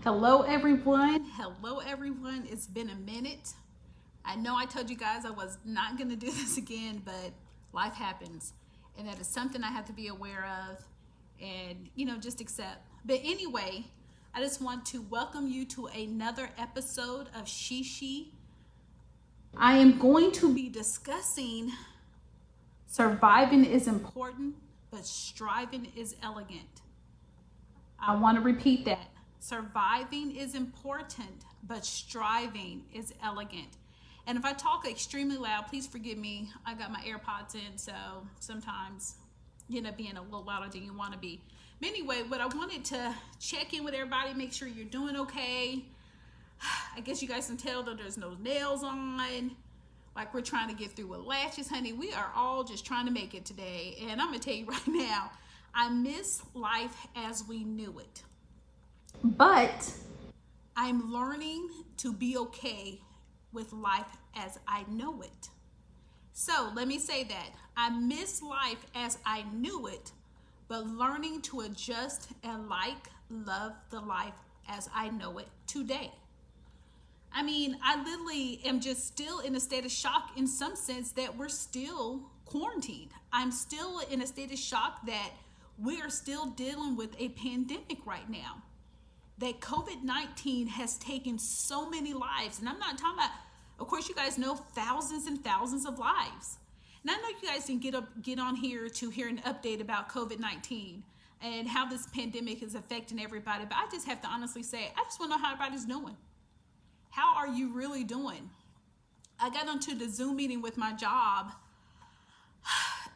Hello, everyone. Hello, everyone. It's been a minute. I know I told you guys I was not going to do this again, but life happens. And that is something I have to be aware of and, just accept. But anyway, I just want to welcome you to another episode of Shishi. I am going to be discussing surviving is important, but striving is elegant. I want to repeat that. Surviving is important, but striving is elegant. And if I talk extremely loud, please forgive me. I got my AirPods in, so sometimes you end up being a little louder than you want to be. But anyway, but I wanted to check in with everybody, make sure you're doing okay. I guess you guys can tell that there's no nails on. Like we're trying to get through with lashes, honey. We are all just trying to make it today. And I'm going to tell you right now, I miss life as we knew it. But I'm learning to be okay with life as I know it. So let me say that I miss life as I knew it, but learning to adjust and love the life as I know it today. I mean, I literally am just still in a state of shock in some sense that we're still quarantined. I'm still in a state of shock that we are still dealing with a pandemic right now. That COVID-19 has taken so many lives. And I'm not talking about, of course, you guys know thousands and thousands of lives. And I know you guys can get on here to hear an update about COVID-19 and how this pandemic is affecting everybody. But I just have to honestly say, I just want to know how everybody's doing. How are you really doing? I got onto the Zoom meeting with my job.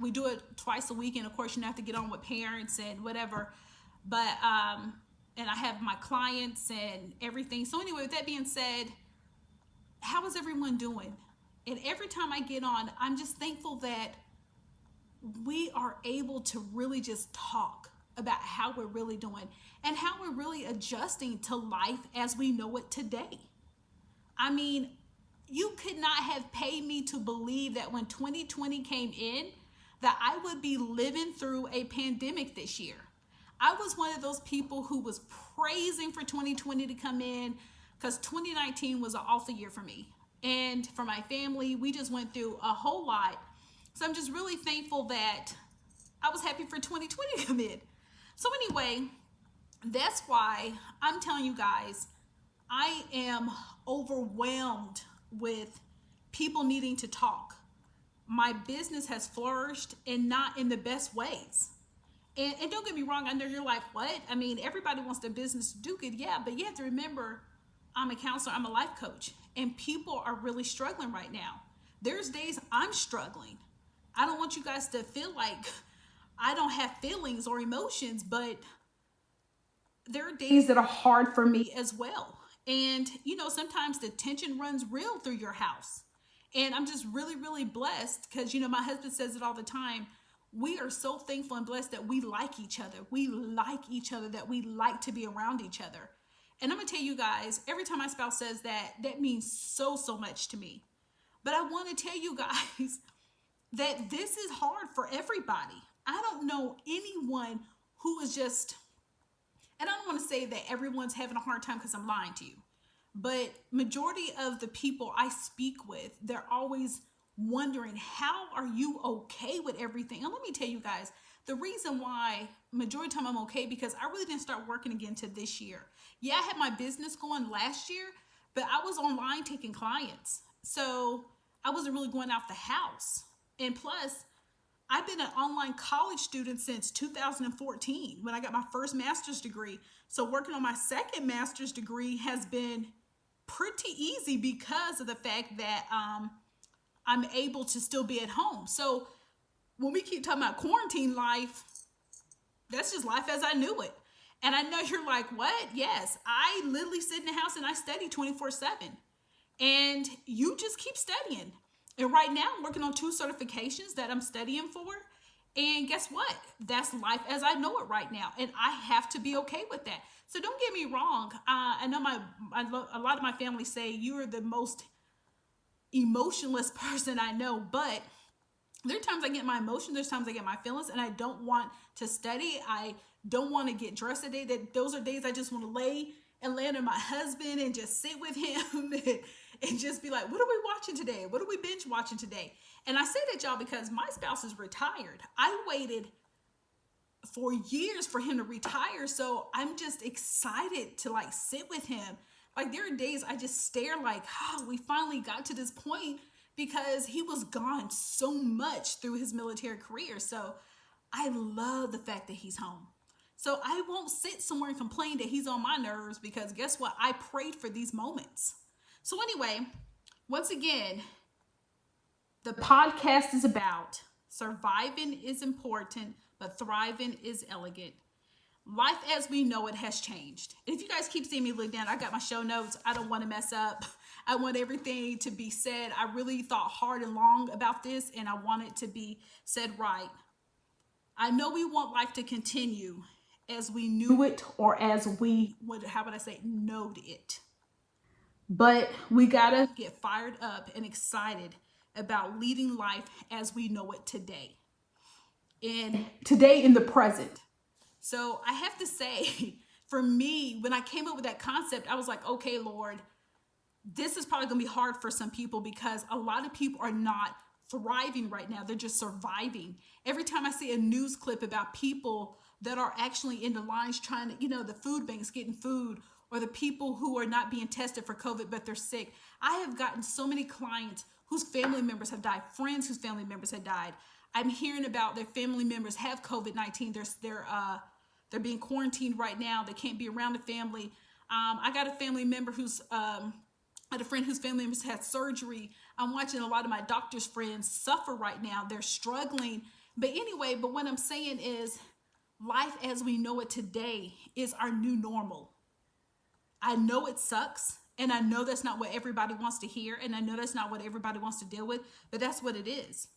We do it twice a week, and of course, you have to get on with parents and whatever. But and I have my clients and everything. So anyway, with that being said, how is everyone doing? And every time I get on, I'm just thankful that we are able to really just talk about how we're really doing and how we're really adjusting to life as we know it today. I mean, you could not have paid me to believe that when 2020 came in, that I would be living through a pandemic this year. I was one of those people who was praising for 2020 to come in because 2019 was an awful year for me and for my family. We just went through a whole lot. So I'm just really thankful that I was happy for 2020 to come in. So anyway, that's why I'm telling you guys, I am overwhelmed with people needing to talk. My business has flourished and not in the best ways. And don't get me wrong, I know you're like, what? I mean, everybody wants their business to do good. Yeah, but you have to remember, I'm a counselor, I'm a life coach, and people are really struggling right now. There's days I'm struggling. I don't want you guys to feel like I don't have feelings or emotions, but there are days that are hard for me as well. And, sometimes the tension runs real through your house. And I'm just really, really blessed because, my husband says it all the time. We are so thankful and blessed that we like each other. We like each other, that we like to be around each other. And I'm going to tell you guys, every time my spouse says that, that means so, so much to me. But I want to tell you guys that this is hard for everybody. I don't know anyone who is just, and I don't want to say that everyone's having a hard time because I'm lying to you. But majority of the people I speak with, they're always wondering, how are you okay with everything? And let me tell you guys, the reason why majority of the time I'm okay, because I really didn't start working again to this year. Yeah, I had my business going last year, but I was online taking clients. So I wasn't really going out the house. And plus, I've been an online college student since 2014 when I got my first master's degree. So working on my second master's degree has been pretty easy because of the fact that I'm able to still be at home. So when we keep talking about quarantine life, that's just life as I knew it. And I know you're like, what? Yes, I literally sit in the house and I study 24/7. And you just keep studying. And right now I'm working on 2 certifications that I'm studying for. And guess what? That's life as I know it right now. And I have to be okay with that. So don't get me wrong. I know a lot of my family say you are the most emotionless person I know, but there are times I get my emotions, there's times I get my feelings, and I don't want to study. I don't want to get dressed today. That those are days I just want to lay Atlanta, my husband, and just sit with him and just be like, what are we watching today? What are we binge watching today? And I say that, y'all, because my spouse is retired. I waited for years for him to retire. So I'm just excited to like sit with him. Like there are days I just stare like, oh, we finally got to this point because he was gone so much through his military career. So I love the fact that he's home. So I won't sit somewhere and complain that he's on my nerves because guess what? I prayed for these moments. So anyway, once again, the podcast is about surviving is important, but thriving is elegant. Life as we know it has changed. If you guys keep seeing me look down, I got my show notes. I don't want to mess up. I want everything to be said. I really thought hard and long about this, and I want it to be said right. I know we want life to continue as we knew it, or as we would, how would I say, knowed it. But we gotta get fired up and excited about leading life as we know it today. And today in the present. So I have to say, for me, when I came up with that concept, I was like, okay, Lord, this is probably gonna be hard for some people because a lot of people are not thriving right now. They're just surviving. Every time I see a news clip about people that are actually in the lines trying to, the food banks getting food, or the people who are not being tested for COVID, but they're sick. I have gotten so many clients whose family members have died, friends whose family members have died. I'm hearing about their family members have COVID-19. They're being quarantined right now. They can't be around the family. I got a family member I had a friend whose family members had surgery. I'm watching a lot of my doctor's friends suffer right now. They're struggling. But anyway, what I'm saying is life as we know it today is our new normal. I know it sucks, and I know that's not what everybody wants to hear, and I know that's not what everybody wants to deal with, but that's what it is.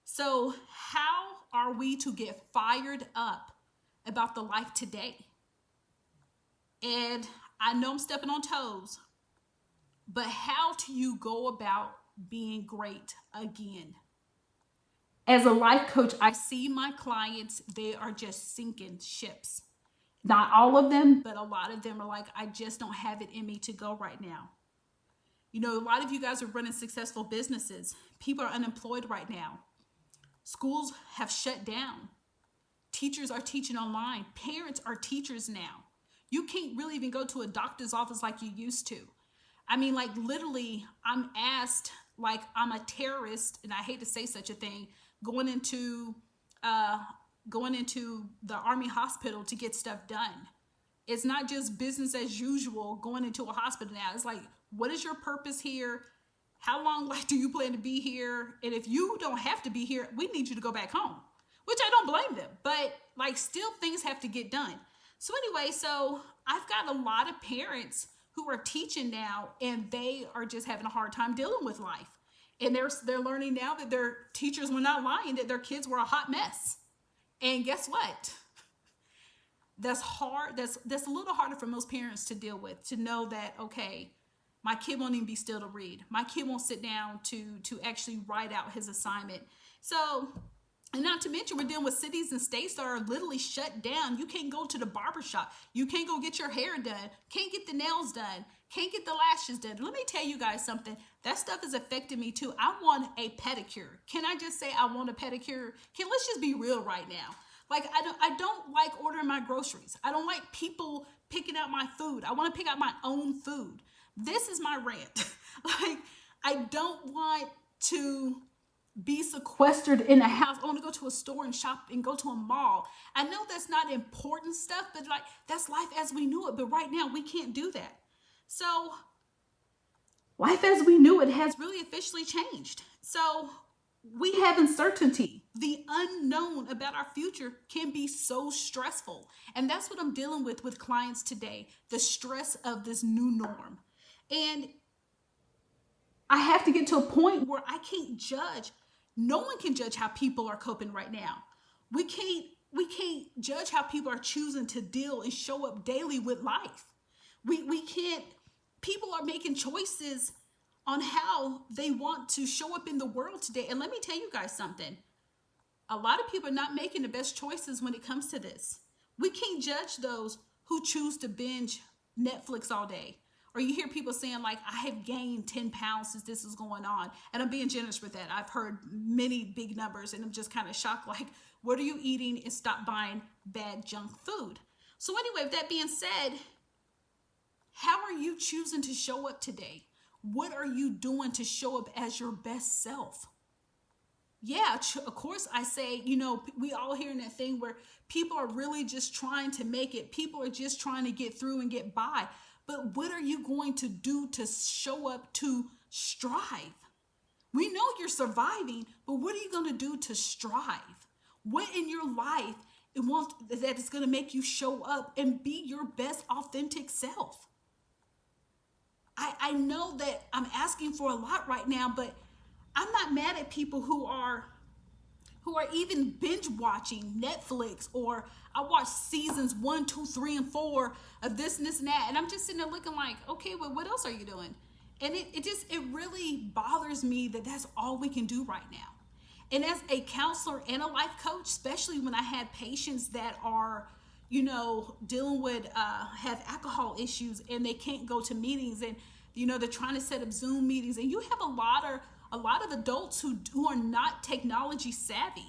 So how are we to get fired up about the life today? And I know I'm stepping on toes, but how do you go about being great again? As a life coach, I see my clients, they are just sinking ships. Not all of them, but a lot of them are like, I just don't have it in me to go right now. A lot of you guys are running successful businesses. People are unemployed right now. Schools have shut down. Teachers are teaching online. Parents are teachers now. You can't really even go to a doctor's office like you used to. I mean, like literally, I'm asked like I'm a terrorist, and I hate to say such a thing, going into the Army hospital to get stuff done. It's not just business as usual going into a hospital now. It's like, what is your purpose here? How long do you plan to be here? And if you don't have to be here, we need you to go back home, which I don't blame them, but like still things have to get done. So anyway, so I've got a lot of parents who are teaching now, and they are just having a hard time dealing with life. And they're learning now that their teachers were not lying, that their kids were a hot mess. And guess what? That's hard. That's a little harder for most parents to deal with, to know that, okay, my kid won't even be still to read. My kid won't sit down to actually write out his assignment. So, and not to mention, we're dealing with cities and states that are literally shut down. You can't go to the barbershop. You can't go get your hair done. Can't get the nails done. Can't get the lashes done. Let me tell you guys something. That stuff is affecting me too. I want a pedicure. Can I just say I want a pedicure? Let's just be real right now. Like I don't like ordering my groceries. I don't like people picking out my food. I want to pick out my own food. This is my rant. Like I don't want to be sequestered in a house. I want to go to a store and shop and go to a mall. I know that's not important stuff, but like that's life as we knew it. But right now we can't do that. So life as we knew it has really officially changed. So we have uncertainty. The unknown about our future can be so stressful. And that's what I'm dealing with clients today, the stress of this new norm. And I have to get to a point where I can't judge. No one can judge how people are coping right now. We can't judge how people are choosing to deal and show up daily with life. We can't, people are making choices on how they want to show up in the world today. And let me tell you guys something. A lot of people are not making the best choices when it comes to this. We can't judge those who choose to binge Netflix all day. Or you hear people saying like, I have gained 10 pounds since this is going on. And I'm being generous with that. I've heard many big numbers and I'm just kind of shocked. Like, what are you eating, and stop buying bad junk food? So anyway, with that being said, how are you choosing to show up today? What are you doing to show up as your best self? Yeah, of course, I say, we all hearing that thing where people are really just trying to make it. People are just trying to get through and get by. But what are you going to do to show up to strive? We know you're surviving, but what are you going to do to strive? What in your life that is going to make you show up and be your best authentic self? I know that I'm asking for a lot right now, but I'm not mad at people who are even binge watching Netflix, or I watch seasons 1, 2, 3, and 4 of this and this and that. And I'm just sitting there looking like, okay, well, what else are you doing? And it really bothers me that that's all we can do right now. And as a counselor and a life coach, especially when I had patients that are, dealing with, have alcohol issues and they can't go to meetings, and, they're trying to set up Zoom meetings, and you have a lot of adults who are not technology savvy.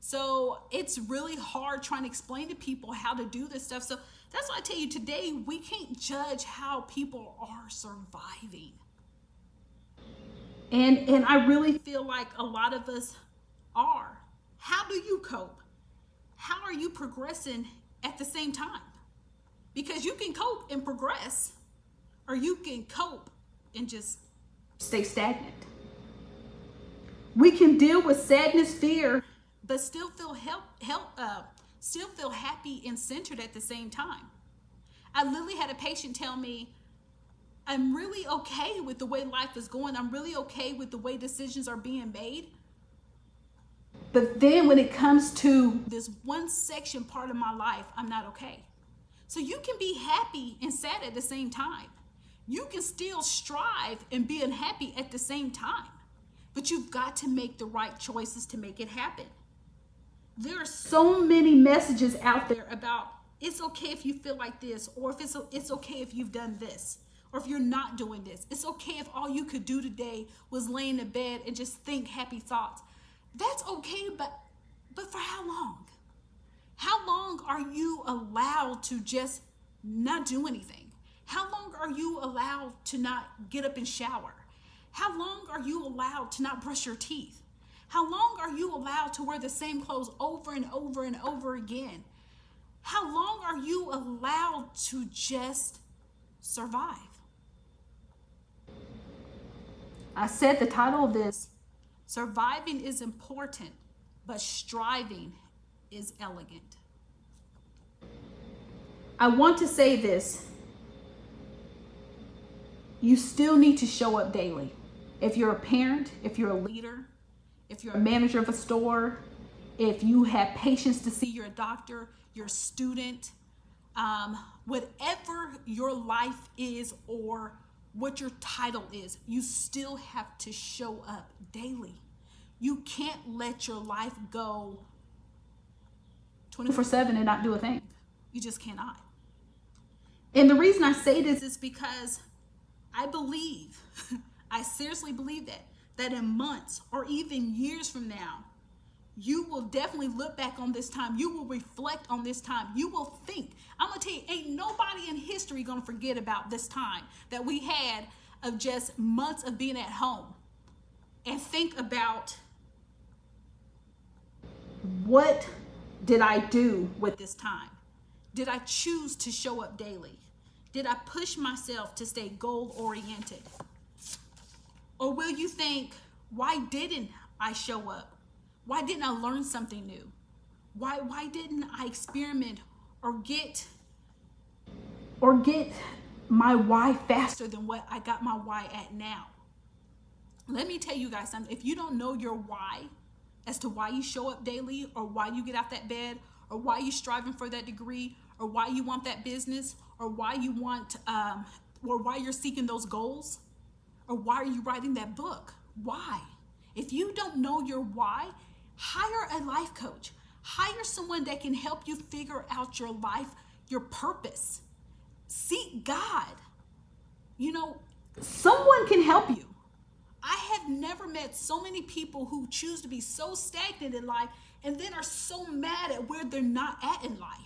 So it's really hard trying to explain to people how to do this stuff. So that's why I tell you today, we can't judge how people are surviving. And I really feel like a lot of us are. How do you cope? How are you progressing at the same time? Because you can cope and progress, or you can cope and just stay stagnant. We can deal with sadness, fear, but still feel still feel happy and centered at the same time. I literally had a patient tell me, I'm really okay with the way life is going. I'm really okay with the way decisions are being made. But then when it comes to this one section part of my life, I'm not okay. So you can be happy and sad at the same time. You can still strive and be unhappy at the same time. But you've got to make the right choices to make it happen. There are so many messages out there about it's okay if you feel like this, or if it's okay if you've done this, or if you're not doing this. It's okay if all you could do today was lay in the bed and just think happy thoughts. That's okay, but for how long? How long are you allowed to just not do anything? How long are you allowed to not get up and shower? How long are you allowed to not brush your teeth? How long are you allowed to wear the same clothes over and over and over again? How long are you allowed to just survive? I said the title of this, surviving is important, but striving is elegant. I want to say this. You still need to show up daily. If you're a parent, if you're a leader, if you're a manager of a store, if you have patients to see, you're a doctor, you're a student, whatever your life is or what your title is, you still have to show up daily. You can't let your life go 24/7 and not do a thing. You just cannot. And the reason I say this is because I believe, I seriously believe that in months or even years from now, you will definitely look back on this time. You will reflect on this time. You will think. I'm going to tell you, ain't nobody in history going to forget about this time that we had of just months of being at home. And think about, what did I do with this time? Did I choose to show up daily? Did I push myself to stay goal-oriented? Or will you think, why didn't I show up? Why didn't I learn something new? Why didn't I experiment or get my why faster than what I got my why at now? Let me tell you guys something. If you don't know your why as to why you show up daily, or why you get out that bed, or why you're striving for that degree, or why you want that business, or why you want, or why you're seeking those goals, or why are you writing that book? Why? If you don't know your why, hire a life coach. Hire someone that can help you figure out your life, your purpose. seek God. You know, someone can help you. I have never met so many people who choose to be so stagnant in life and then are so mad at where they're not at in life.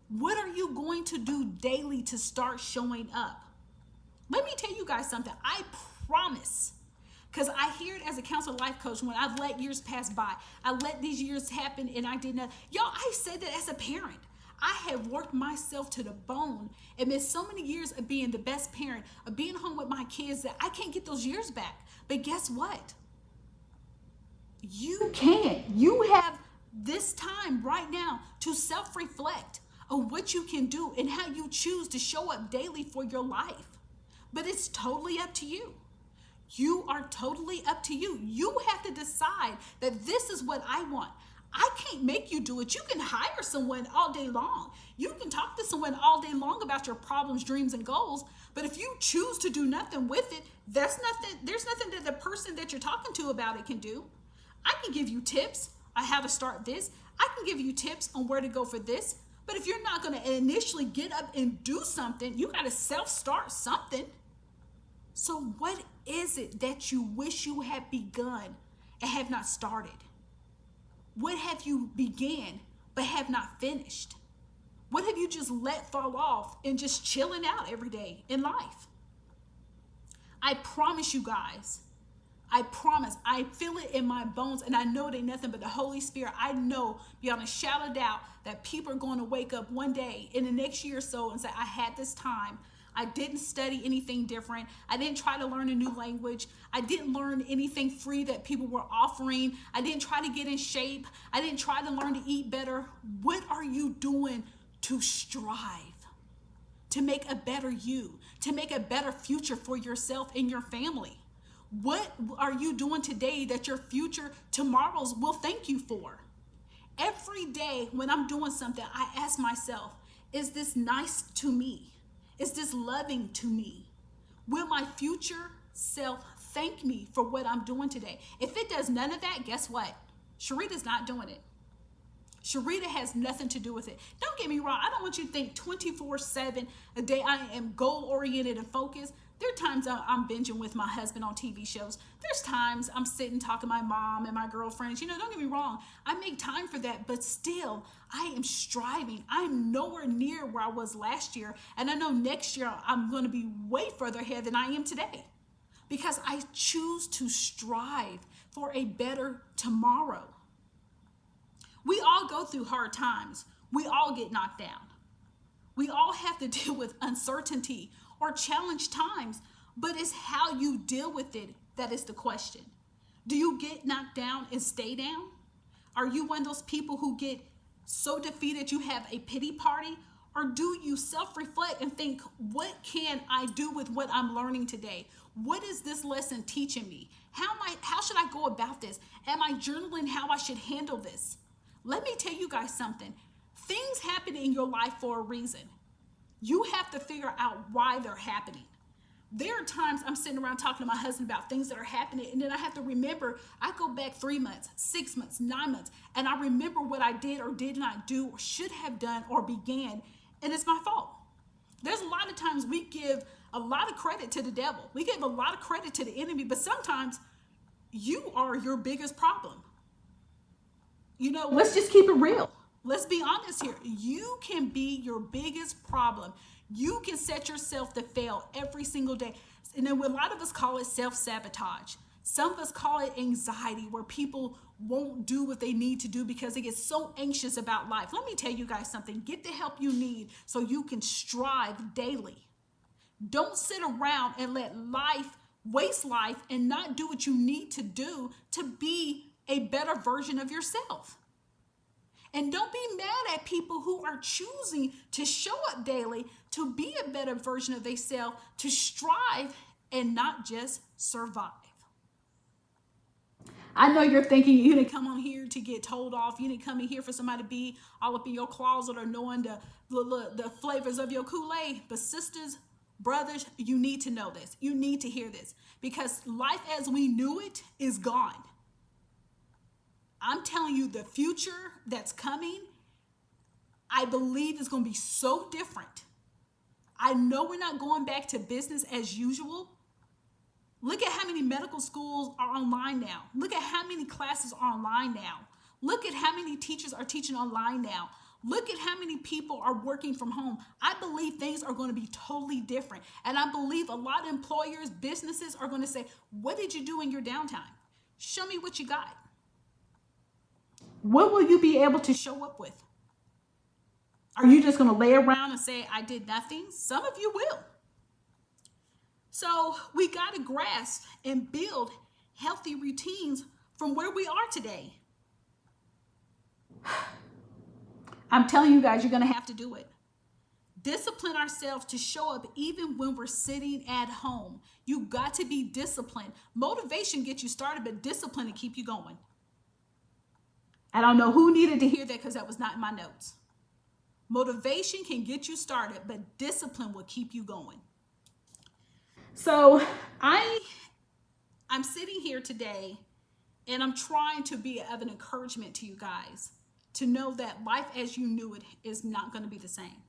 What are you going to do daily to start showing up? Let me tell you guys something. I promise, because I hear it as a counselor life coach when I've let years pass by. I let these years happen and I did not. Y'all, I say that as a parent. I have worked myself to the bone and missed so many years of being the best parent, of being home with my kids, that I can't get those years back. But guess what? You can. You have this time right now to self-reflect on what you can do and how you choose to show up daily for your life. But it's totally up to you. You are totally up to you. You have to decide that this is what I want. I can't make you do it. You can hire someone all day long. You can talk to someone all day long about your problems, dreams, and goals. But if you choose to do nothing with it, there's nothing that the person that you're talking to about it can do. I can give you tips on how to start this. I can give you tips on where to go for this. But if you're not going to initially get up and do something, you got to self-start something. So what is it that you wish you had begun and have not started? What have you began but have not finished? What have you just let fall off and just chilling out every day in life? I promise you guys, I promise, I feel it in my bones, and I know it ain't nothing but the Holy Spirit. I know beyond a shadow of doubt that people are going to wake up one day in the next year or so and say, I had this time. I didn't study anything different. I didn't try to learn a new language. I didn't learn anything free that people were offering. I didn't try to get in shape. I didn't try to learn to eat better. What are you doing to strive, to make a better you, to make a better future for yourself and your family? What are you doing today that your future tomorrows will thank you for? Every day when I'm doing something, I ask myself, is this nice to me? Is this loving to me? Will my future self thank me for what I'm doing today? If it does none of that, guess what? Sharita's not doing it. Sharita has nothing to do with it. Don't get me wrong. I don't want you to think 24/7 a day I am goal-oriented and focused. There are times I'm binging with my husband on TV shows. There's times I'm sitting talking to my mom and my girlfriends. You know, don't get me wrong. I make time for that, but still, I am striving. I'm nowhere near where I was last year. And I know next year I'm going to be way further ahead than I am today, because I choose to strive for a better tomorrow. We all go through hard times. We all get knocked down. We all have to deal with uncertainty or challenge times, but it's how you deal with it that is the question. Do you get knocked down and stay down? Are you one of those people who get so defeated you have a pity party? Or do you self-reflect and think, what can I do with what I'm learning today? What is this lesson teaching me? How should I go about this? Am I journaling how I should handle this? Let me tell you guys something. Things happen in your life for a reason. You have to figure out why they're happening. There are times I'm sitting around talking to my husband about things that are happening, and then I have to remember, I go back 3 months, 6 months, 9 months, and I remember what I did or did not do or should have done or began, and it's my fault. There's a lot of times we give a lot of credit to the devil. We give a lot of credit to the enemy, but sometimes you are your biggest problem. You know, let's just keep it real. Let's be honest here. You can be your biggest problem. You can set yourself to fail every single day. And then a lot of us call it self-sabotage. Some of us call it anxiety, where people won't do what they need to do because they get so anxious about life. Let me tell you guys something. Get the help you need so you can strive daily. Don't sit around and let life waste life and not do what you need to do to be a better version of yourself. And don't be mad at people who are choosing to show up daily to be a better version of themselves, to strive and not just survive. I know you're thinking you didn't come on here to get told off. You didn't come in here for somebody to be all up in your closet or knowing the flavors of your Kool-Aid. But sisters, brothers, you need to know this. You need to hear this, because life as we knew it is gone. I'm telling you, the future that's coming, I believe is going to be so different. I know we're not going back to business as usual. Look at how many medical schools are online now. Look at how many classes are online now. Look at how many teachers are teaching online now. Look at how many people are working from home. I believe things are going to be totally different. And I believe a lot of employers, businesses are going to say, what did you do in your downtime? Show me what you got. What will you be able to show up with? Are you just going to lay around and say, I did nothing? Some of you will. So we got to grasp and build healthy routines from where we are today. I'm telling you guys, you're going to have to do it. Discipline ourselves to show up even when we're sitting at home. You got to be disciplined. Motivation gets you started, but discipline to keep you going. I don't know who needed to hear that because that was not in my notes. Motivation can get you started, but discipline will keep you going. So I'm sitting here today and I'm trying to be of an encouragement to you guys to know that life as you knew it is not going to be the same.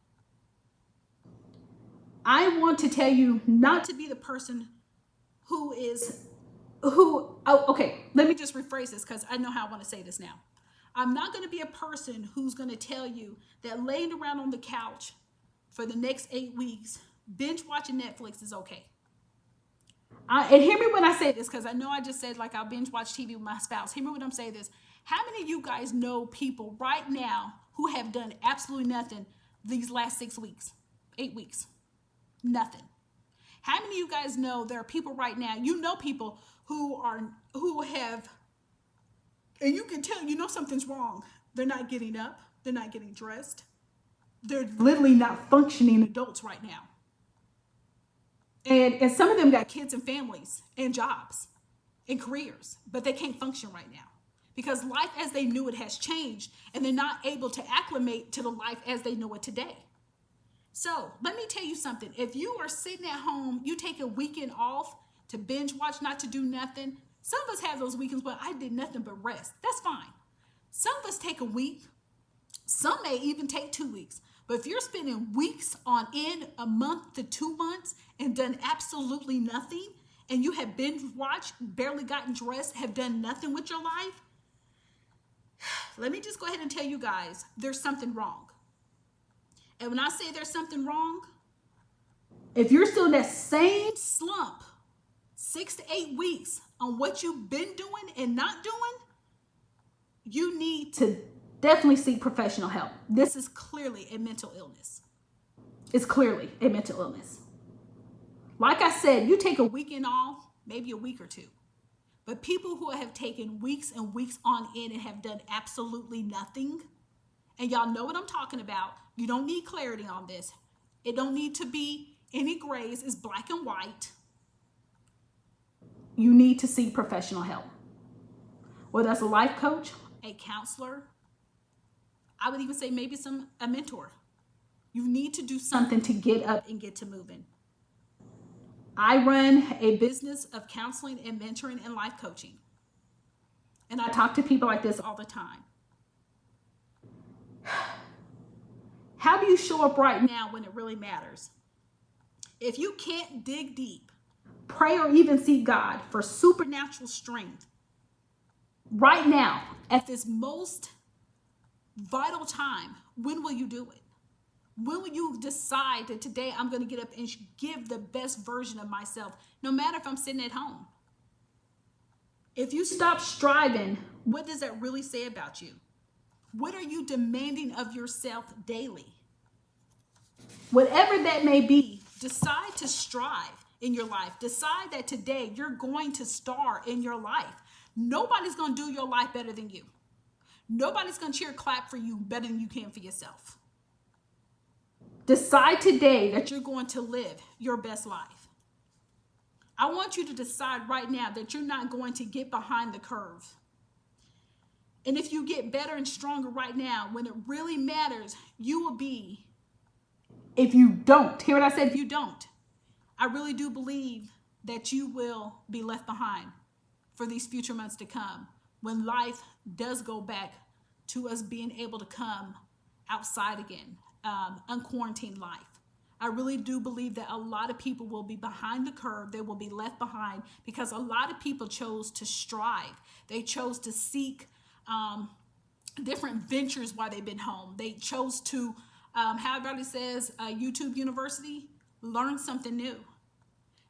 I want to tell you not to be the person okay, let me just rephrase this because I know how I want to say this now. I'm not going to be a person who's going to tell you that laying around on the couch for the next 8 weeks, binge watching Netflix is okay. And hear me when I say this, because I know I just said like I'll binge watch TV with my spouse. Hear me when I'm saying this. How many of you guys know people right now who have done absolutely nothing these last 6 weeks, 8 weeks? Nothing. How many of you guys know there are people right now, you know people who have, and you can tell, you know something's wrong. They're not getting up. They're not getting dressed. They're literally not functioning adults right now. And some of them got kids and families and jobs and careers, but they can't function right now because life as they knew it has changed and they're not able to acclimate to the life as they know it today. So let me tell you something. If you are sitting at home, you take a weekend off to binge watch, not to do nothing. Some of us have those weekends where I did nothing but rest. That's fine. Some of us take a week. Some may even take 2 weeks. But if you're spending weeks on end, a month to 2 months, and done absolutely nothing, and you have binge watched, barely gotten dressed, have done nothing with your life, let me just go ahead and tell you guys, there's something wrong. And when I say there's something wrong, if you're still in that same slump, 6 to 8 weeks on what you've been doing and not doing, you need to definitely seek professional help. This is clearly a mental illness. It's clearly a mental illness. Like I said, you take a weekend off, maybe a week or two. But people who have taken weeks and weeks on end and have done absolutely nothing, and y'all know what I'm talking about. You don't need clarity on this. It don't need to be any grays. It's black and white. You need to seek professional help. Whether that's a life coach, a counselor, I would even say maybe a mentor. You need to do something to get up and get to moving. I run a business of counseling and mentoring and life coaching. And I talk to people like this all the time. How do you show up right now when it really matters? If you can't dig deep, pray or even seek God for supernatural strength, right now, at this most vital time, when will you do it? When will you decide that today I'm going to get up and give the best version of myself, no matter if I'm sitting at home? If you stop striving, what does that really say about you? What are you demanding of yourself daily? Whatever that may be, decide to strive in your life. Decide that today you're going to star in your life. Nobody's going to do your life better than you. Nobody's going to cheer clap for you better than you can for yourself. Decide today that you're going to live your best life. I want you to decide right now that you're not going to get behind the curve. And if you get better and stronger right now, when it really matters, you will be, if you don't, hear what I said, if you don't, I really do believe that you will be left behind for these future months to come when life does go back to us being able to come outside again, unquarantined life. I really do believe that a lot of people will be behind the curve. They will be left behind because a lot of people chose to strive. They chose to seek different ventures while they've been home. They chose to, how everybody says, YouTube University, learn something new.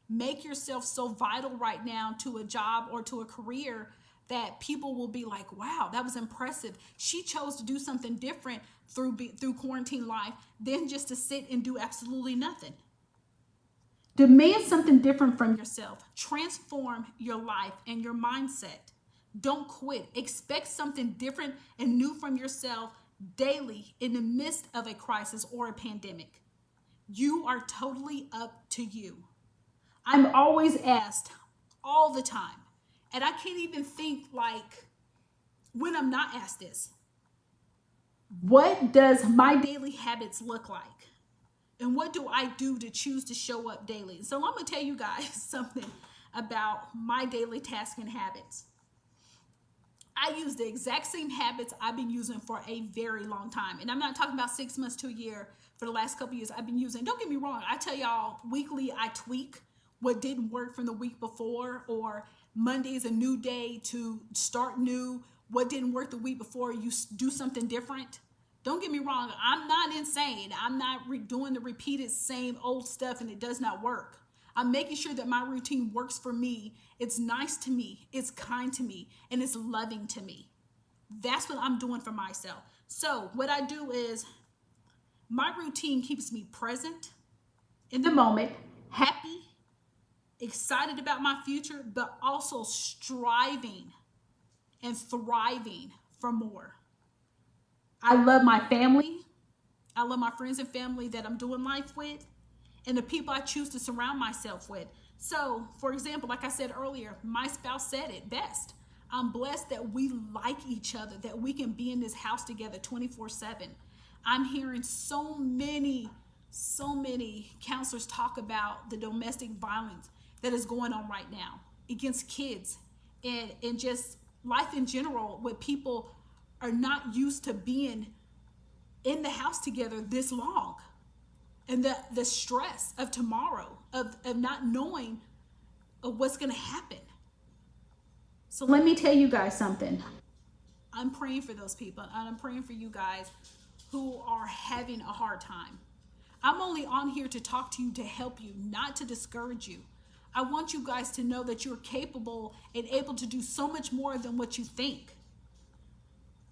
Make yourself so vital right now to a job or to a career that people will be like, wow, that was impressive. She chose to do something different through quarantine life than just to sit and do absolutely nothing. Demand something different from yourself. Transform your life and your mindset. Don't quit. Expect something different and new from yourself daily in the midst of a crisis or a pandemic. You are totally up to you. I'm always asked all the time, and I can't even think like when I'm not asked this. What does my daily habits look like? And what do I do to choose to show up daily? So I'm going to tell you guys something about my daily tasks and habits. I use the exact same habits I've been using for a very long time. And I'm not talking about 6 months to a year. For the last couple of years, I've been using, don't get me wrong, I tell y'all weekly I tweak what didn't work from the week before, or Monday is a new day to start new. What didn't work the week before, you do something different. Don't get me wrong, I'm not insane. I'm not doing the repeated same old stuff and it does not work. I'm making sure that my routine works for me. It's nice to me, it's kind to me, and it's loving to me. That's what I'm doing for myself. So what I do is my routine keeps me present in the moment, happy, excited about my future, but also striving and thriving for more. I love my family. I love my friends and family that I'm doing life with, and the people I choose to surround myself with. So, for example, like I said earlier, my spouse said it best. I'm blessed that we like each other, that we can be in this house together 24/7. I'm hearing so many counselors talk about the domestic violence that is going on right now against kids and just life in general, where people are not used to being in the house together this long. And the stress of tomorrow, of not knowing what's going to happen. So let me tell you guys something. I'm praying for those people, and I'm praying for you guys who are having a hard time. I'm only on here to talk to you, to help you, not to discourage you. I want you guys to know that you're capable and able to do so much more than what you think.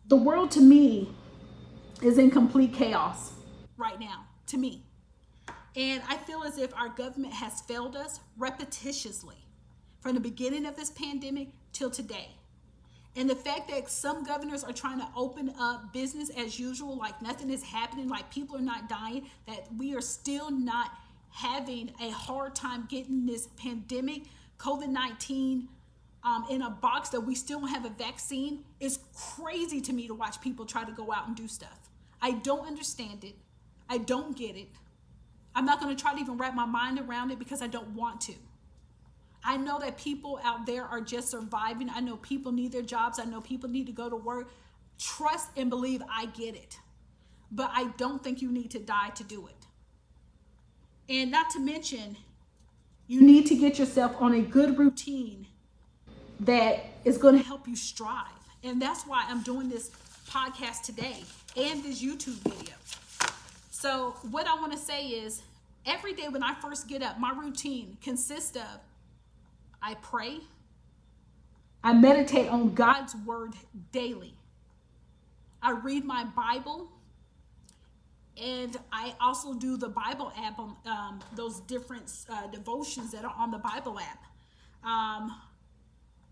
The world, to me, is in complete chaos right now, to me. And I feel as if our government has failed us repetitiously from the beginning of this pandemic till today. And the fact that some governors are trying to open up business as usual, like nothing is happening, like people are not dying, that we are still not having a hard time getting this pandemic, COVID-19, in a box, that we still don't have a vaccine, is crazy to me to watch people try to go out and do stuff. I don't understand it. I don't get it. I'm not going to try to even wrap my mind around it because I don't want to. I know that people out there are just surviving. I know people need their jobs. I know people need to go to work. Trust and believe I get it. But I don't think you need to die to do it. And not to mention, you need to get yourself on a good routine that is going to help you strive. And that's why I'm doing this podcast today and this YouTube video. So what I want to say is, every day when I first get up, my routine consists of, I pray, I meditate on God's word daily, I read my Bible, and I also do the Bible app on those different devotions that are on the Bible app.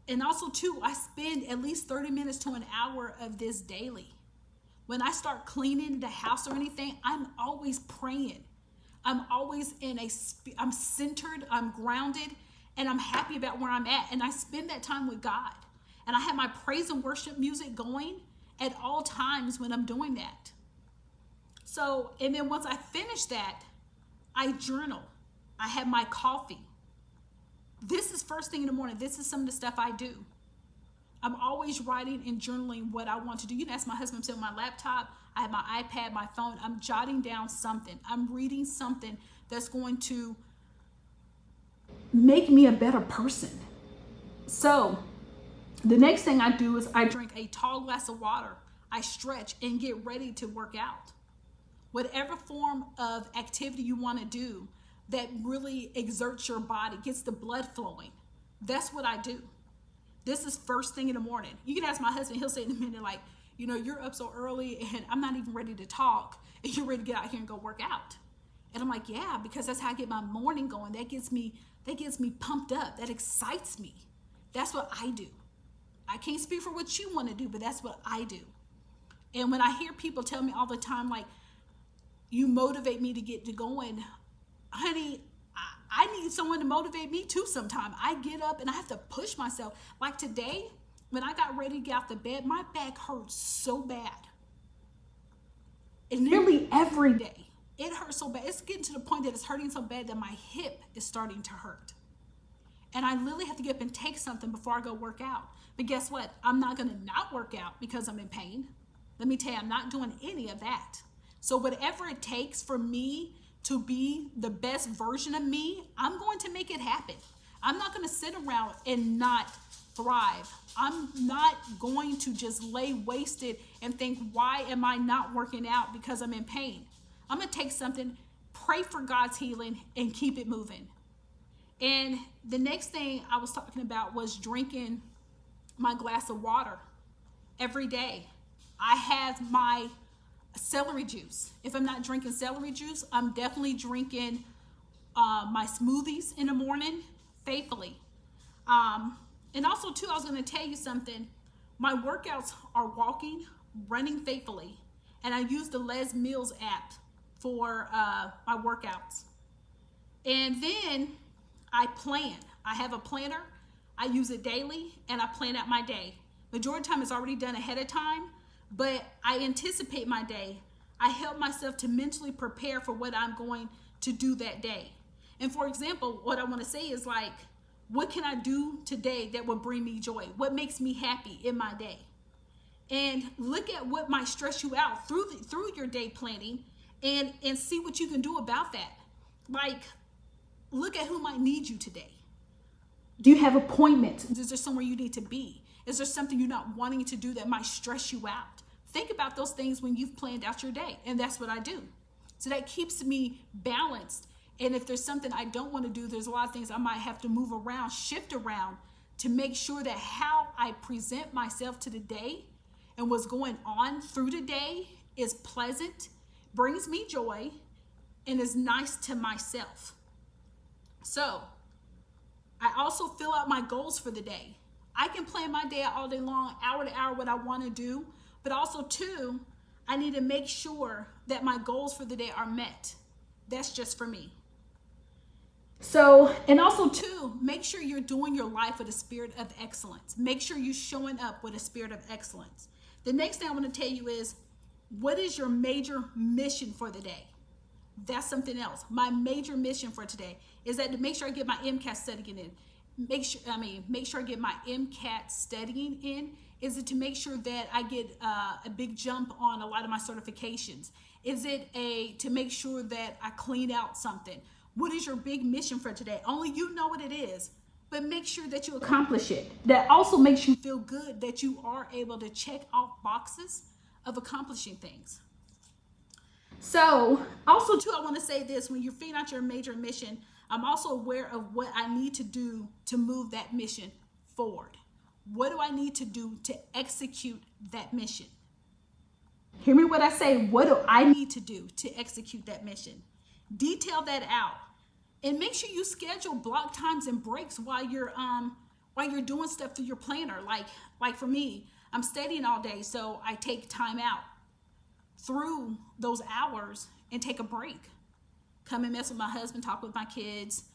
And also too, I spend at least 30 minutes to an hour of this daily. When I start cleaning the house or anything, I'm always praying. I'm always I'm centered, I'm grounded, and I'm happy about where I'm at. And I spend that time with God. And I have my praise and worship music going at all times when I'm doing that. So, and then once I finish that, I journal. I have my coffee. This is first thing in the morning. This is some of the stuff I do. I'm always writing and journaling what I want to do. You can ask my husband, I'm sitting on my laptop, I have my iPad, my phone, I'm jotting down something. I'm reading something that's going to make me a better person. So the next thing I do is I drink a tall glass of water. I stretch and get ready to work out. Whatever form of activity you want to do that really exerts your body, gets the blood flowing, that's what I do. This is first thing in the morning. You can ask my husband, he'll say in a minute, like, you're up so early and I'm not even ready to talk and you're ready to get out here and go work out. And I'm like, yeah, because that's how I get my morning going. That gets me pumped up. That excites me. That's what I do. I can't speak for what you want to do, but that's what I do. And when I hear people tell me all the time, like, you motivate me to get to going, honey, I need someone to motivate me too sometime. I get up and I have to push myself. Like today, when I got ready to get out the bed, my back hurts so bad. And nearly every day, it hurts so bad. It's getting to the point that it's hurting so bad that my hip is starting to hurt. And I literally have to get up and take something before I go work out. But guess what? I'm not going to not work out because I'm in pain. Let me tell you, I'm not doing any of that. So whatever it takes for me to be the best version of me, I'm going to make it happen. I'm not going to sit around and not thrive. I'm not going to just lay wasted and think, why am I not working out because I'm in pain? I'm going to take something, pray for God's healing, and keep it moving. And the next thing I was talking about was drinking my glass of water every day. I have my celery juice. If I'm not drinking celery juice, I'm definitely drinking my smoothies in the morning faithfully. And also too, I was going to tell you something. My workouts are walking, running faithfully. And I use the Les Mills app for my workouts. And then I plan. I have a planner. I use it daily and I plan out my day. Majority of the time it's already done ahead of time, but I anticipate my day. I help myself to mentally prepare for what I'm going to do that day. And for example, what I want to say is like, what can I do today that will bring me joy? What makes me happy in my day? And look at what might stress you out through your day planning and see what you can do about that. Like, look at who might need you today. Do you have appointments? Is there somewhere you need to be? Is there something you're not wanting to do that might stress you out? Think about those things when you've planned out your day. And that's what I do. So that keeps me balanced. And if there's something I don't want to do, there's a lot of things I might have to move around, shift around to make sure that how I present myself to the day and what's going on through the day is pleasant, brings me joy, and is nice to myself. So I also fill out my goals for the day. I can plan my day out all day long, hour to hour, what I want to do. But also too, I need to make sure that my goals for the day are met. That's just for me. So, and also too, make sure you're doing your life with a spirit of excellence. Make sure you're showing up with a spirit of excellence. The next thing I want to tell you is, what is your major mission for the day? That's something else. My major mission for today is that to make sure I get my MCAT studying in. Make sure I get my MCAT studying in. Is it to make sure that I get a big jump on a lot of my certifications? Is it to make sure that I clean out something? What is your big mission for today? Only you know what it is, but make sure that you accomplish it. That also makes you feel good that you are able to check off boxes of accomplishing things. So also too, I want to say this, when you're figuring out your major mission, I'm also aware of what I need to do to move that mission forward. What do I need to do to execute that mission? Hear me what I say. What do I need to do to execute that mission? Detail that out. And make sure you schedule block times and breaks while you're doing stuff through your planner. Like for me, I'm studying all day, so I take time out through those hours and take a break. Come and mess with my husband, talk with my kids,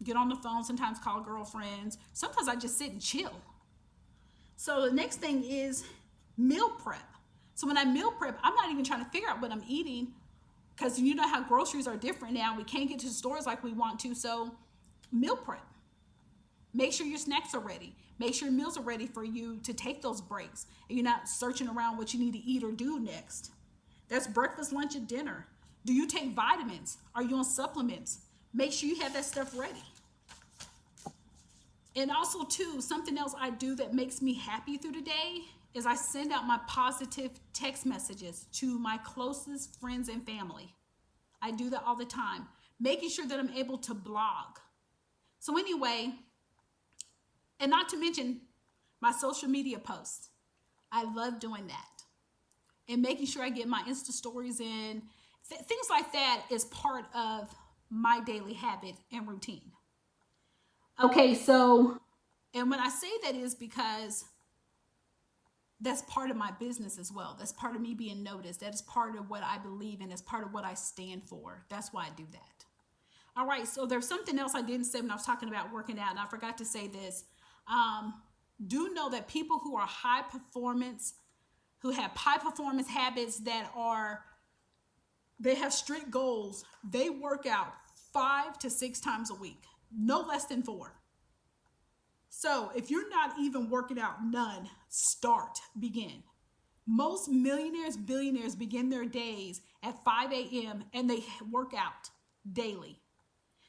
get on the phone, sometimes call girlfriends. Sometimes I just sit and chill. So the next thing is meal prep. So when I meal prep, I'm not even trying to figure out what I'm eating, because you know how groceries are different now. We can't get to the stores like we want to. So meal prep. Make sure your snacks are ready. Make sure your meals are ready for you to take those breaks. And you're not searching around what you need to eat or do next. That's breakfast, lunch, and dinner. Do you take vitamins? Are you on supplements? Make sure you have that stuff ready. And also, too, something else I do that makes me happy through the day is I send out my positive text messages to my closest friends and family. I do that all the time, making sure that I'm able to blog. So anyway, and not to mention my social media posts. I love doing that. And making sure I get my Insta stories in. Things like that is part of my daily habit and routine. Okay, so, and when I say that is because that's part of my business as well. That's part of me being noticed. That is part of what I believe in. It's part of what I stand for. That's why I do that. All right, so there's something else I didn't say when I was talking about working out, and I forgot to say this. Do know that people who are high performance, who have high performance habits they have strict goals, they work out 5 to 6 times a week, no less than 4. So if you're not even working out none, begin. Most millionaires, billionaires begin their days at 5 a.m. and they work out daily.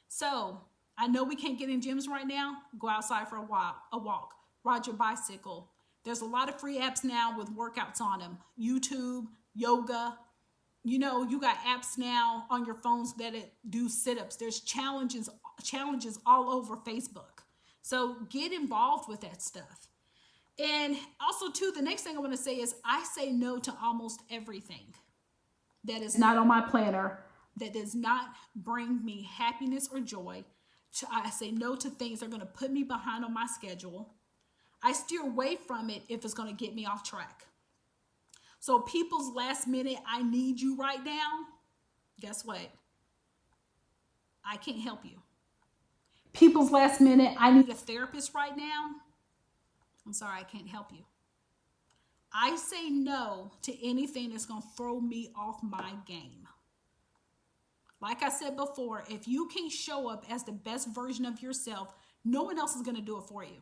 So I know we can't get in gyms right now. Go outside for a walk, ride your bicycle. There's a lot of free apps now with workouts on them. YouTube, yoga. You know, you got apps now on your phones that do sit-ups. There's challenges all over Facebook. So get involved with that stuff. And also, too, the next thing I want to say is I say no to almost everything that is not on my planner, that does not bring me happiness or joy. I say no to things that are going to put me behind on my schedule. I steer away from it if it's going to get me off track. So people's last minute, I need you right now, guess what? I can't help you. People's last minute, I need a therapist right now. I'm sorry, I can't help you. I say no to anything that's going to throw me off my game. Like I said before, if you can't show up as the best version of yourself, no one else is going to do it for you.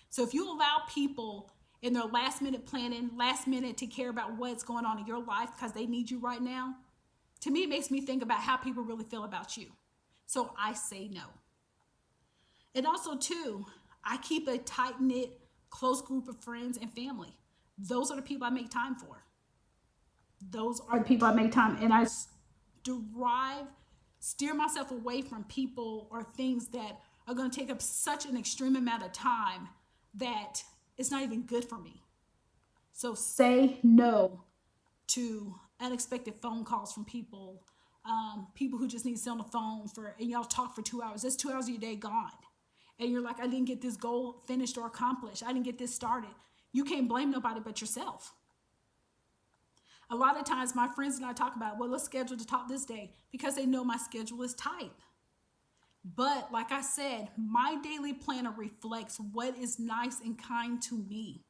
So if you allow people in their last minute planning, last minute to care about what's going on in your life because they need you right now, to me, it makes me think about how people really feel about you. So I say no. And also, too, I keep a tight-knit, close group of friends and family. Those are the people I make time for. Those are the people I make time. And I steer myself away from people or things that are going to take up such an extreme amount of time that it's not even good for me. So say no to unexpected phone calls from people, people who just need to sit on the phone and y'all talk for 2 hours. That's 2 hours of your day gone. And you're like, I didn't get this goal finished or accomplished. I didn't get this started. You can't blame nobody but yourself. A lot of times my friends and I talk about, well, let's schedule to talk this day because they know my schedule is tight. But like I said, my daily planner reflects what is nice and kind to me,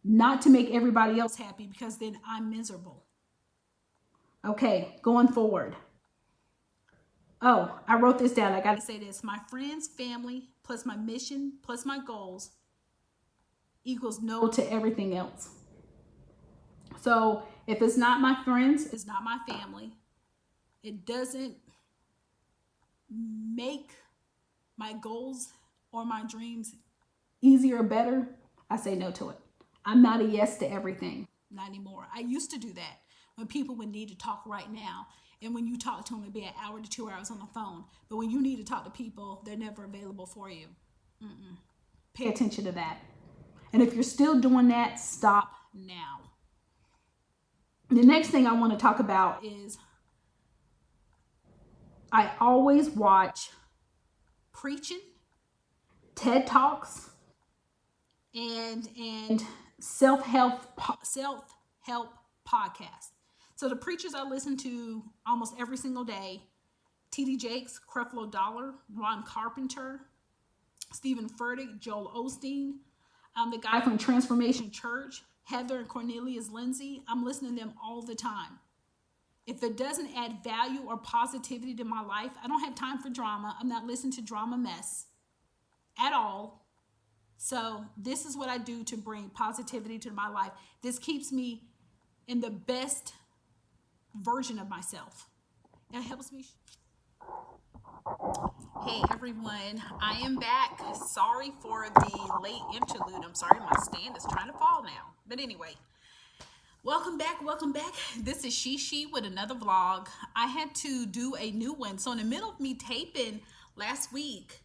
not to make everybody else happy because then I'm miserable. Okay, going forward. Oh, I wrote this down. I got to say this. My friends, family, plus my mission, plus my goals equals no to everything else. So if it's not my friends, it's not my family, it doesn't make my goals or my dreams easier or better, I say no to it. I'm not a yes to everything. Not anymore. I used to do that when people would need to talk right now. And when you talk to them, it'd be an hour to 2 hours on the phone. But when you need to talk to people, they're never available for you. Pay attention to that. And if you're still doing that, stop now. The next thing I want to talk about is I always watch preaching, TED Talks, and self-help podcasts. So the preachers I listen to almost every single day, T.D. Jakes, Creflo Dollar, Ron Carpenter, Stephen Furtick, Joel Osteen, the guy from Transformation Church, Heather and Cornelius Lindsay. I'm listening to them all the time. If it doesn't add value or positivity to my life, I don't have time for drama. I'm not listening to drama mess. at all. So this is what I do to bring positivity to my life. This keeps me in the best version of myself. It helps me. Hey everyone, I am back. Sorry for the late interlude. I'm sorry, my stand is trying to fall now. But anyway, welcome back. Welcome back. This is Shishi with another vlog. I had to do a new one. So in the middle of me taping last week,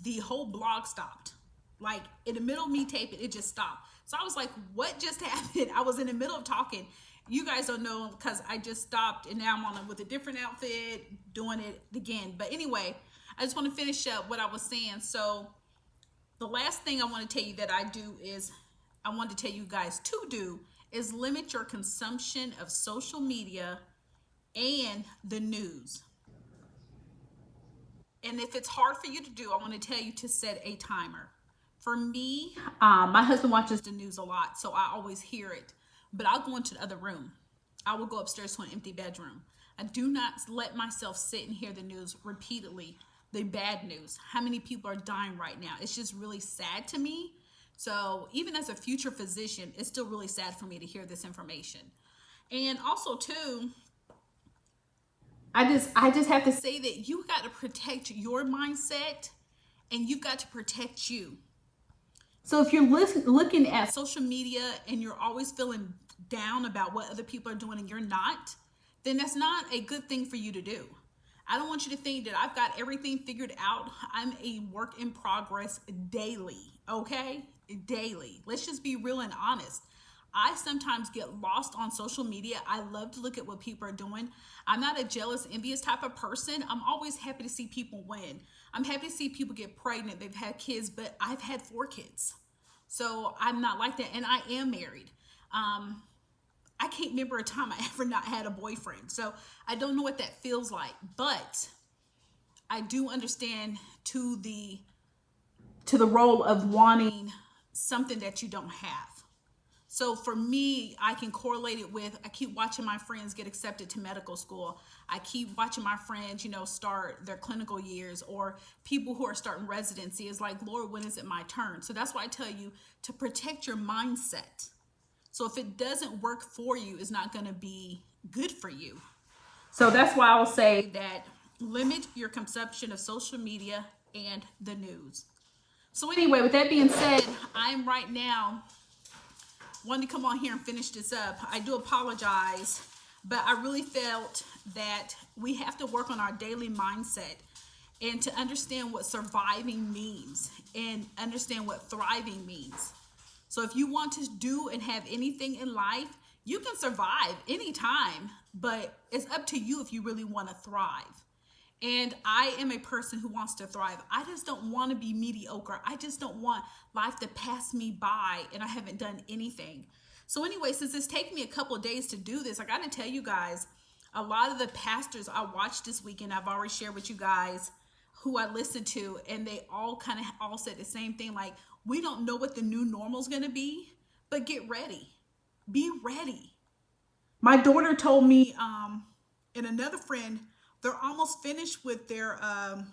the whole blog stopped. Like in the middle of me taping, it just stopped. So I was like, what just happened? I was in the middle of talking. You guys don't know because I just stopped and now I'm on with a different outfit doing it again. But anyway, I just want to finish up what I was saying. So the last thing I want to tell you that I do is I want to tell you guys to do is limit your consumption of social media and the news. And if it's hard for you to do, I want to tell you to set a timer. For me, my husband watches the news a lot, so I always hear it. But I'll go into the other room. I will go upstairs to an empty bedroom. I do not let myself sit and hear the news repeatedly, the bad news. How many people are dying right now? It's just really sad to me. So even as a future physician, it's still really sad for me to hear this information. And also too, I just have to say that you got to protect your mindset and you've got to protect you. So if you're looking at social media and you're always feeling down about what other people are doing and you're not, then that's not a good thing for you to do. I don't want you to think that I've got everything figured out. I'm a work in progress daily, okay? Daily. Let's just be real and honest. I sometimes get lost on social media. I love to look at what people are doing. I'm not a jealous, envious type of person. I'm always happy to see people win. I'm happy to see people get pregnant. They've had kids, but I've had 4 kids. So I'm not like that. And I am married. I can't remember a time I ever not had a boyfriend. So I don't know what that feels like, but I do understand to the role of wanting something that you don't have. So for me, I can correlate it with, I keep watching my friends get accepted to medical school. I keep watching my friends, start their clinical years, or people who are starting residency. Is like, Lord, when is it my turn? So that's why I tell you to protect your mindset. So if it doesn't work for you, it's not going to be good for you. So that's why I will say that limit your consumption of social media and the news. So anyway, with that being said, I'm right now wanting to come on here and finish this up. I do apologize, but I really felt that we have to work on our daily mindset and to understand what surviving means and understand what thriving means. So if you want to do and have anything in life, you can survive anytime, but it's up to you if you really want to thrive. And I am a person who wants to thrive. I just don't want to be mediocre. I just don't want life to pass me by and I haven't done anything. So anyway, since it's taken me a couple of days to do this, I got to tell you guys, a lot of the pastors I watched this weekend, I've already shared with you guys who I listened to, and they all all said the same thing. Like, we don't know what the new normal is going to be, but get ready. Be ready. My daughter told me, and another friend, they're almost finished with their, I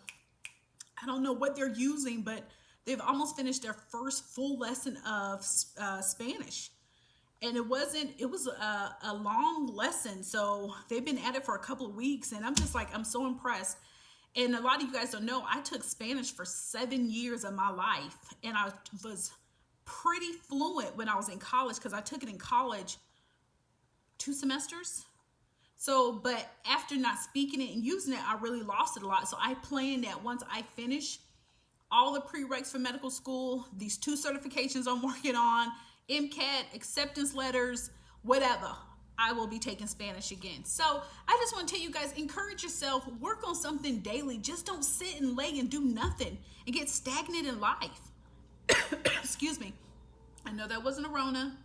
don't know what they're using, but they've almost finished their first full lesson of Spanish. And it was a long lesson. So they've been at it for a couple of weeks. And I'm just like, I'm so impressed. And a lot of you guys don't know, I took Spanish for 7 years of my life. And I was pretty fluent when I was in college because I took it in college 2 semesters. So, but after not speaking it and using it, I really lost it a lot. So I planned that once I finish all the prereqs for medical school, these 2 certifications I'm working on, MCAT, acceptance letters, whatever, I will be taking Spanish again. So I just want to tell you guys, encourage yourself, work on something daily. Just don't sit and lay and do nothing and get stagnant in life. Excuse me. I know that wasn't a Rona.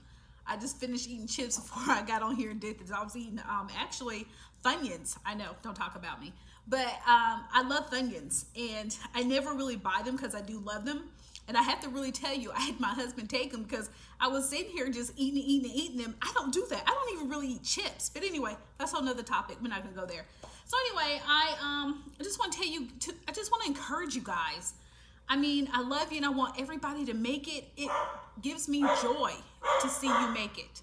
I just finished eating chips before I got on here and did this. I was eating actually Funyuns. I know, don't talk about me. But I love Funyuns, and I never really buy them because I do love them. And I have to really tell you, I had my husband take them because I was sitting here just eating them. I don't do that. I don't even really eat chips. But anyway, that's another topic. We're not going to go there. So anyway, I just want to tell you, I just want to encourage you guys. I mean, I love you and I want everybody to make it. It gives me joy to see you make it.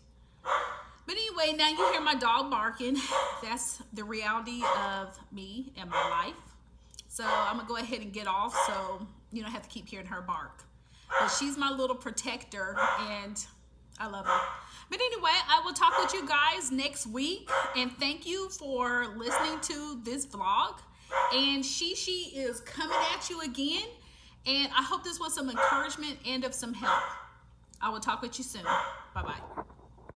But anyway, now you hear my dog barking. That's the reality of me and my life. So I'm going to go ahead and get off so you don't have to keep hearing her bark. But she's my little protector and I love her. But anyway, I will talk with you guys next week. And thank you for listening to this vlog. And Shishi is coming at you again. And I hope this was some encouragement and of some help. I will talk with you soon. Bye-bye.